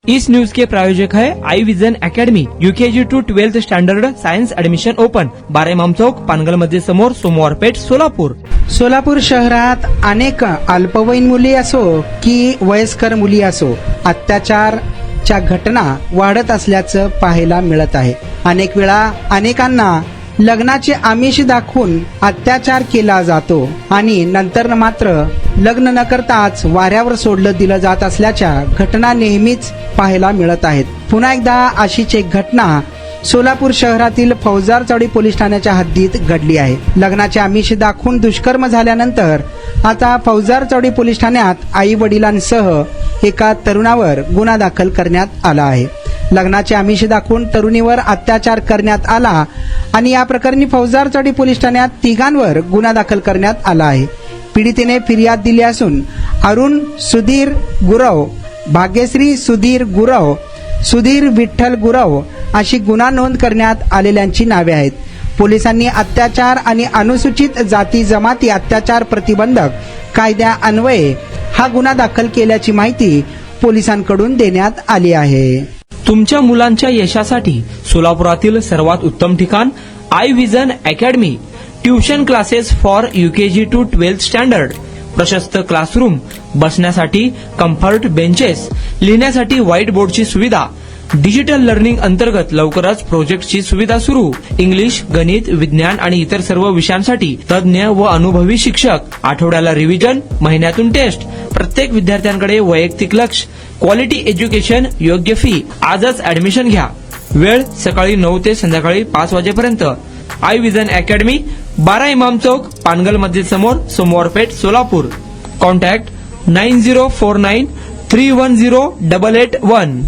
इस news के प्रायोजक है Aai Vision Academy UKG to 12th standard science admission open 12 Imam Chowk Pangal मध्ये समोर सोमवार पेठ सोलापूर। सोलापूर शहरात अनेक अल्पवयीन मुली असो की वयस्कर मुली असो अत्याचारच्या घटना वाढत असल्याचं पाहायला मिळत आहे। अनेक वेळा अनेकांना लग्नाचे आमिष दाखवून अत्याचार केला जातो आणि नंतर मात्र लग्न न करताच वाऱ्यावर सोडलं दिलं जात असल्याच्या घटना नेहमीच पाहायला मिळत आहेत। पुन्हा एकदा अशीच एक घटना सोलापूर शहरातील फौजदार चौडी पोलीस ठाण्याच्या हद्दीत घडली आहे। लग्नाचे आमिष दाखवून दुष्कर्म झाल्यानंतर आता फौजदार चौडी पोलीस ठाण्यात आई वडिलांसह एका तरुणावर गुन्हा दाखल करण्यात आला आहे। लग्नाचे आमिष दाखवून तरुणीवर अत्याचार करण्यात आला आणि या प्रकरणी फौजदार चौडी पोलीस ठाण्यात तिघांवर गुन्हा दाखल करण्यात आला आहे। पीडितेने फिर्याद दिली असून अरुण सुधीर गुरव, भाग्यश्री सुधीर गुरव, सुधीर विठ्ठल गुरव अशी गुन्हा नोंद करण्यात आलेल्यांची नावे आहेत। पोलिसांनी अत्याचार आणि अनुसूचित जाती जमाती अत्याचार प्रतिबंधक कायद्यान्वये हा गुन्हा दाखल केल्याची माहिती पोलिसांकडून देण्यात आली आहे। तुमच्या मुलांच्या यशासाठी सोलापुरातील सर्वात उत्तम ठिकाण Aai Vision Academy. Tuition classes for UKG to 12th standard, प्रशस्त क्लासरूम, बसण्यासाठी कम्फर्ट बेंचेस, लिहिण्यासाठी व्हाईट बोर्डची सुविधा, डिजिटल लर्निंग अंतर्गत लवकरच प्रोजेक्टची सुविधा सुरू। इंग्लिश, गणित, विज्ञान आणि इतर सर्व विषयांसाठी तज्ञ व अनुभवी शिक्षक, आठवड्याला रिव्हिजन, महिन्यातून टेस्ट, प्रत्येक विद्यार्थ्यांकडे वैयक्तिक लक्ष, क्वालिटी एज्युकेशन, योग्य फी। आजच ऍडमिशन घ्या। वेळ सकाळी 9 ते संध्याकाळी 5 वाजेपर्यंत। आई विजन अकॅडमी, 12 इमाम चौक, पानगल मस्जिद समोर, सोमवार पेठ, सोलापूर। कॉन्टॅक्ट 9049310881।